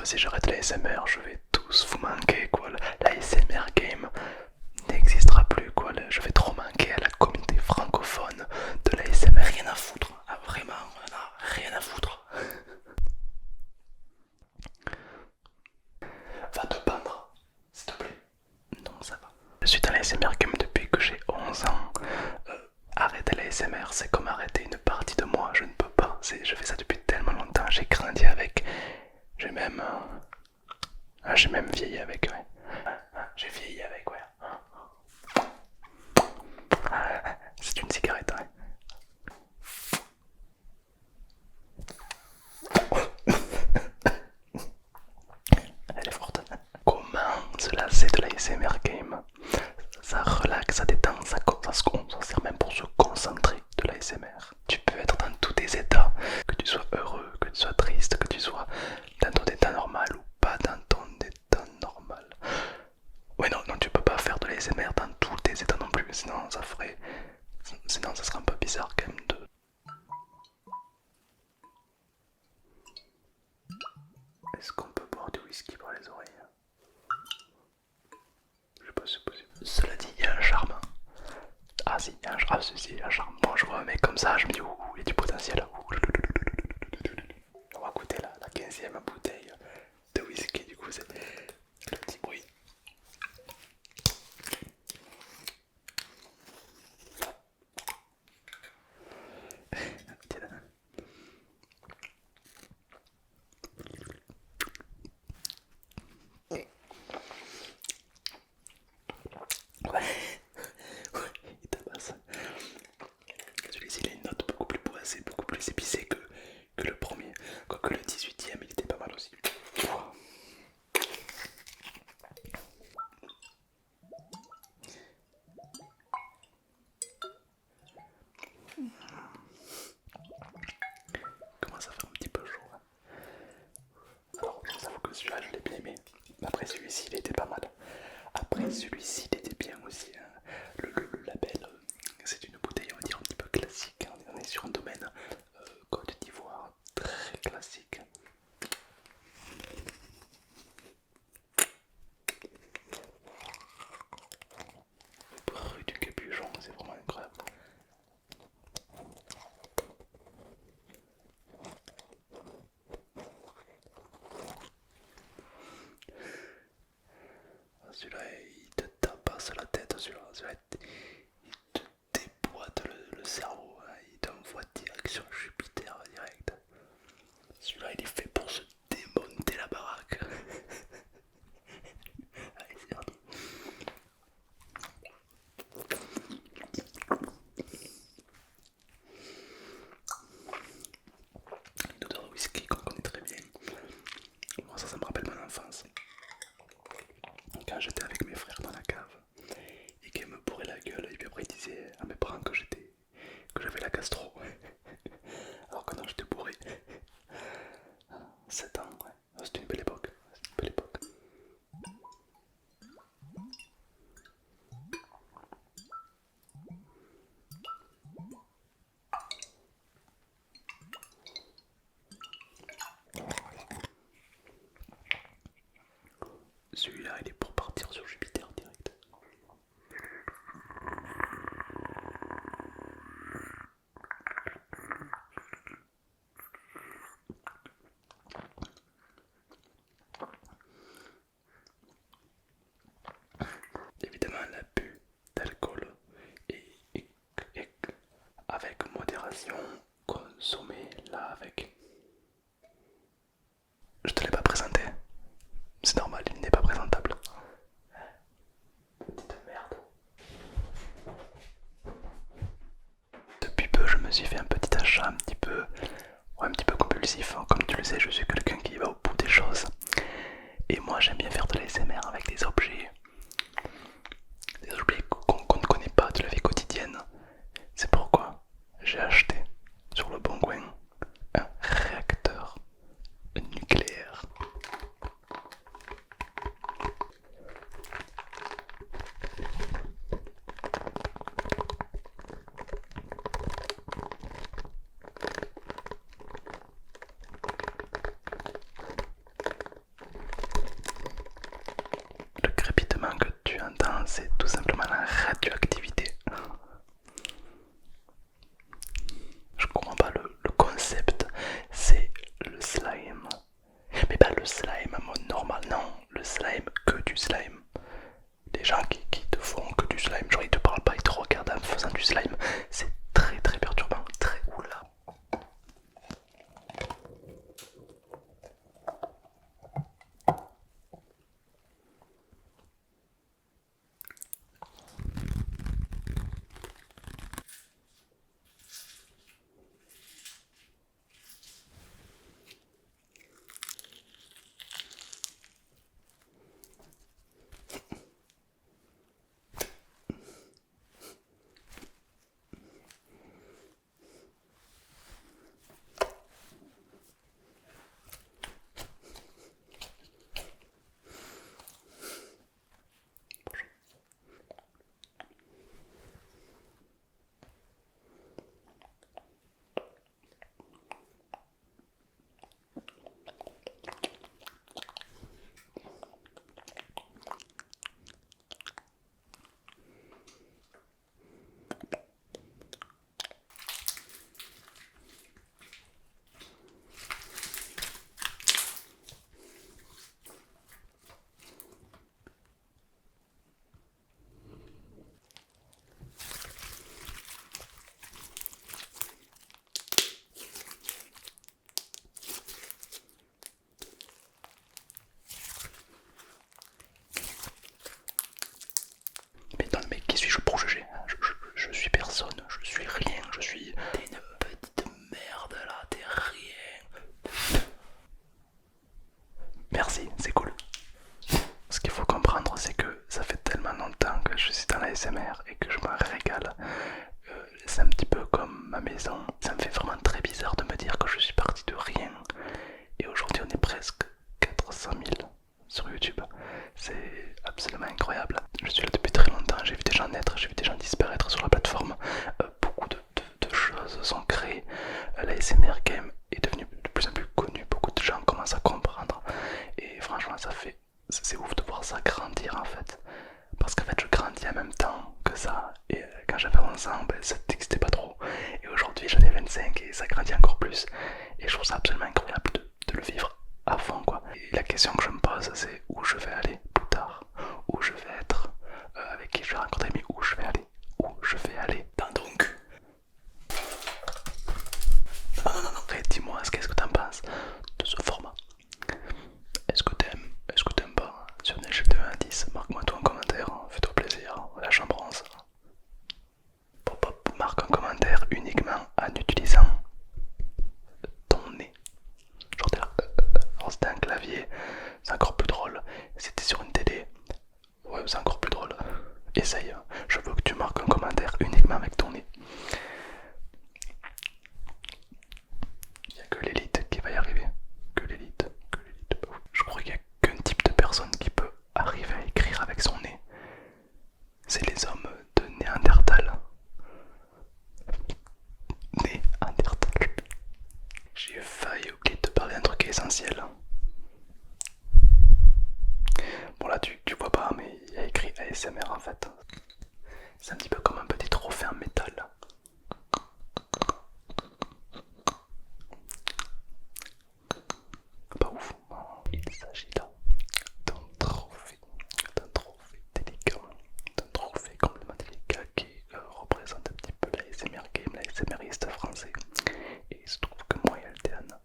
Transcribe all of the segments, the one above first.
si j'arrête la SMR, je vais tous vous manquer quoi. La SMR game n'existera plus quoi. Je vais trop manquer à la communauté francophone de la SMR. Rien à foutre, ah, vraiment, on en a rien à foutre. Va te peindre, s'il te plaît. Non, ça va. Je suis dans la SMR game depuis que j'ai 11 ans. Arrêter la SMR, c'est comme arrêter une partie de moi. Je ne peux pas. Je fais ça depuis tellement longtemps. J'ai grandi avec. J'ai même. J'ai même vieilli avec, ouais. J'ai vieilli avec, ouais. C'est une cigarette, ouais. Elle est forte. Comment se lasser de la SMR game? Ça relaxe, ça détend, ça sert même pour se concentrer de la SMR. Tu peux être dans tous tes états, que tu sois heureux, que tu sois triste, que tu sois dans ton état normal ou pas dans ton état normal. Ouais, non, non, tu peux pas faire de la SMR dans tous tes états non plus, sinon ça ferait. Sinon ça serait un peu bizarre quand même de. Est-ce qu'on peut boire du whisky par les oreilles? Je sais pas si c'est possible. Cela dit, il y a un charme. Ah si, il y a un charme. Ah, si, il y a un charme. Moi je vois un mec comme ça, je me dis, ouh, il y a du potentiel. On va goûter la 15e bouteille de whisky, du coup c'est le petit bruit. Ouais, il tabasse. Celui-ci il a une note beaucoup plus boisée, beaucoup plus épicée que le premier. Quoique le 18e il était pas mal aussi. Comment ça fait un petit peu chaud hein. Alors je vous avoue que celui-là je l'ai bien aimé. Après celui-ci il était pas mal. Après celui-ci il était bien aussi hein. Le label c'est une bouteille on va dire un petit peu classique hein. On est sur un domaine Côte d'Ivoire très classique. Rue du Capuchon, c'est vraiment incroyable. Celui-là, il te tabasse la tête, celui-là, il te déboîte le cerveau, hein. Il t'envoie direct sur Jupiter, direct. Celui-là, il est fait pour se démonter la baraque. Allez, c'est parti. Une odeur de whisky qu'on connaît très bien. Moi, ça me rappelle mon enfance. Quand j'étais avec mes frères dans la cave et qu'ils me bourraient la gueule, et puis après ils disaient à mes parents que j'avais la gastro. Alors que non, j'étais bourré. 7 ans, ouais. C'était une belle époque. C'était une belle époque. Celui-là, il est pour partir sur Jupiter direct. Évidemment, l'abus d'alcool est avec modération. Consommez-la avec. Je te l'ai pas présenté. C'est normal, il n'est pas présentable. Petite merde. Depuis peu, je me suis fait un petit achat un petit peu, ouais, un petit peu compulsif. Hein. Comme tu le sais, je suis quelqu'un qui va au bout des choses. Et moi, j'aime bien faire de l'ASMR avec des objets qu'on ne connaît pas de la vie quotidienne. C'est pourquoi j'ai acheté question que je me pose, c'est où je vais aller plus tard, où je vais être, avec qui je vais rencontrer, mais où je vais aller, où je vais aller. Donc, non, dis-moi, qu'est-ce que t'en penses de ce format? Est-ce que t'aimes pas? Sur une échelle de 1 à 10, marque-moi toi un commentaire, fais-toi plaisir, la chambre bronze. Pop, marque un commentaire uniquement en utilisant ton nez. Genre t'es là, alors c'était un clavier, c'est encore plus drôle. C'était sur une télé, ouais, c'est encore plus drôle. Essaye, je veux que tu marques un commentaire uniquement avec ton nez. Il n'y a que l'élite qui va y arriver. Que l'élite. Je crois qu'il n'y a qu'un type de personne qui peut arriver à écrire avec son nez. C'est les hommes de Néandertal. Néandertal. J'ai failli oublier de te parler d'un truc essentiel. Bon là tu vois pas mais il y a écrit ASMR en fait. C'est un petit peu comme un petit trophée en métal. Pas ouf. Il s'agit là d'un trophée délicat, d'un trophée complètement délicat qui représente un petit peu l'ASMR game, l'ASMRiste français. Et il se trouve que moi et Altéane,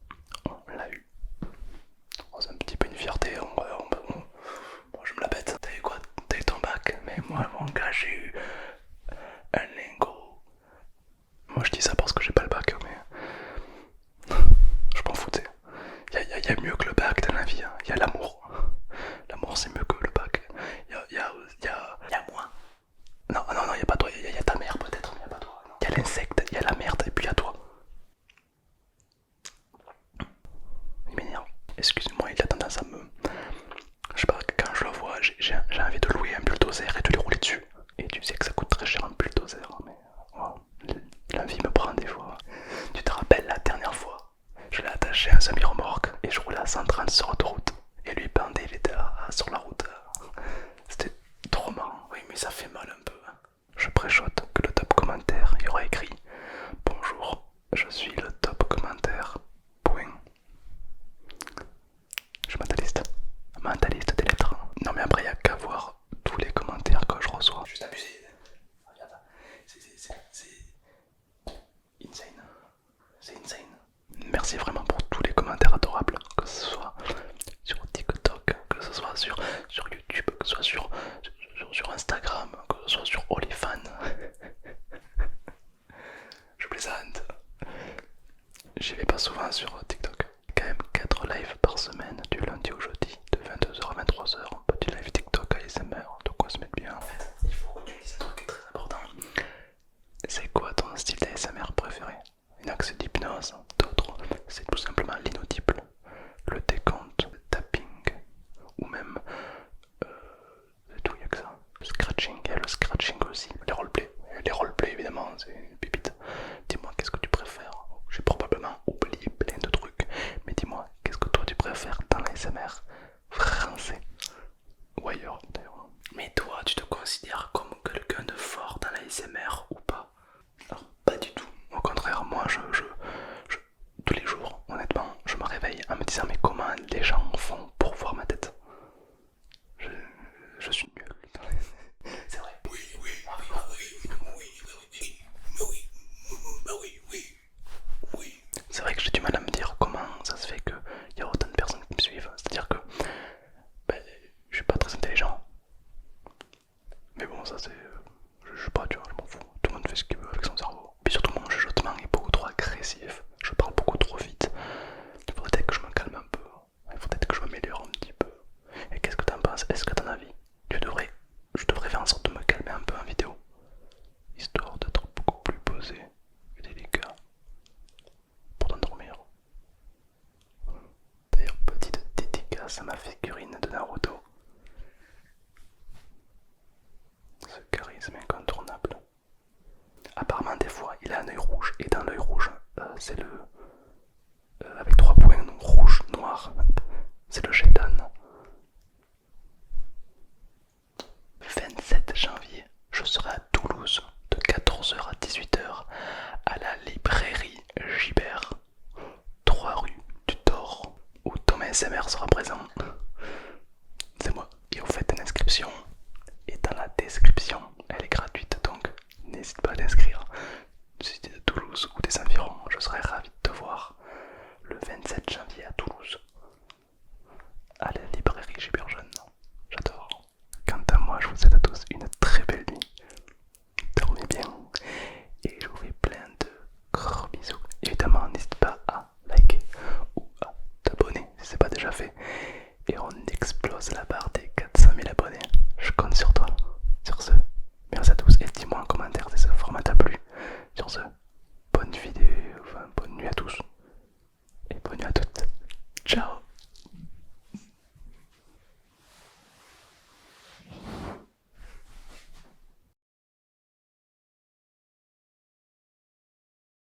on l'a eu. Oh, c'est un petit peu une fierté, bon, je me la bête. T'as eu quoi? T'as eu ton bac? Mais moi mon gars j'ai eu un lingot. Moi je dis ça parce que j'ai pas le bac mais je m'en foutais. Y a mieux que le bac dans la vie, hein. Y a l'amour. L'amour c'est mieux que le bac. Y a moi. Non, y a pas toi, y a ta mère peut-être, mais y a pas toi. Y a l'insecte, y a la merde et puis y a toi. Il m'énerve. Excuse-moi, il a tendance à me... Je sais pas, quand je le vois, j'ai envie de louer un bulldozer et de lui rouler dessus. Et tu sais que ça coûte très cher un bulldozer, mais oh, la vie me prend des fois. Tu te rappelles la dernière fois, je l'ai attaché à un semi-remorque et je roulais à 130 sur l'autoroute. Et lui pendait, il était sur la route. C'était trop marrant. Oui, mais ça fait mal un peu. Je préchote que le top commentaire, il y aura écrit: bonjour, je suis le top commentaire. Point. Je suis mentaliste des lettres. Non mais après il n'y a qu'à voir tous les commentaires que je reçois. Juste abusé. Regarde, c'est insane. C'est insane. Merci vraiment pour tous les commentaires adorables, que ce soit sur TikTok, que ce soit sur YouTube, que ce soit sur Instagram, que ce soit sur OnlyFans. Je plaisante. J'y vais pas souvent sur TikTok. Quand même 4 lives par semaine, du lundi au jeudi, de 22h à 23h. Petit live TikTok ASMR, de quoi se mettre bien. En fait, il faut que tu dises un truc très important. C'est quoi ton style d'ASMR préféré? Il y en a que c'est l'hypnose, d'autres c'est tout simplement l'inaudible, le décompte, le tapping, ou même c'est tout, il n'y a que ça. Le scratching, il y a le scratching aussi. Les roleplays évidemment, c'est une pépite. Dis-moi qu'est-ce que tu préfères. J'ai probablement oublié plein de trucs, mais dis-moi qu'est-ce que toi tu préfères dans l'ASMR français ou ailleurs d'ailleurs. Mais toi tu te considères comme quelqu'un de fort dans l'ASMR ou pas? Alors pas du tout. Au contraire, moi tous les jours, honnêtement, je me réveille en me disant mais comment les gens font pour voir ma tête? Je suis nul. C'est vrai. Oui. C'est vrai que j'ai du mal à me dire comment ça se fait qu'il y a autant de personnes qui me suivent. C'est-à-dire que je suis pas très intelligent. Mais bon, ça c'est... je sais pas, tu vois, je m'en fous. Tout le monde fait ce qu'il veut avec son cerveau. Puis surtout mon chuchotement est beaucoup trop agressif. Je parle beaucoup trop vite. Il faudrait peut-être que je me calme un peu. Il faudrait peut-être que je m'améliore un petit peu. Et qu'est-ce que t'en penses? Est-ce que t'en as envie? Je devrais faire en sorte de me calmer un peu en vidéo, histoire d'être beaucoup plus posé et délicat pour t'endormir. D'ailleurs, petite dédicace à ma figurine de Naruto. Ce charisme incontournable. Apparemment des fois il a un œil rouge et dans l'œil rouge c'est le... avec 3 points rouge, noir, c'est le Shaitan. 27 janvier, je serai à Toulouse de 14h à 18h à la librairie Gibert, 3 rue du Thor, où Thomas SMR sera présent.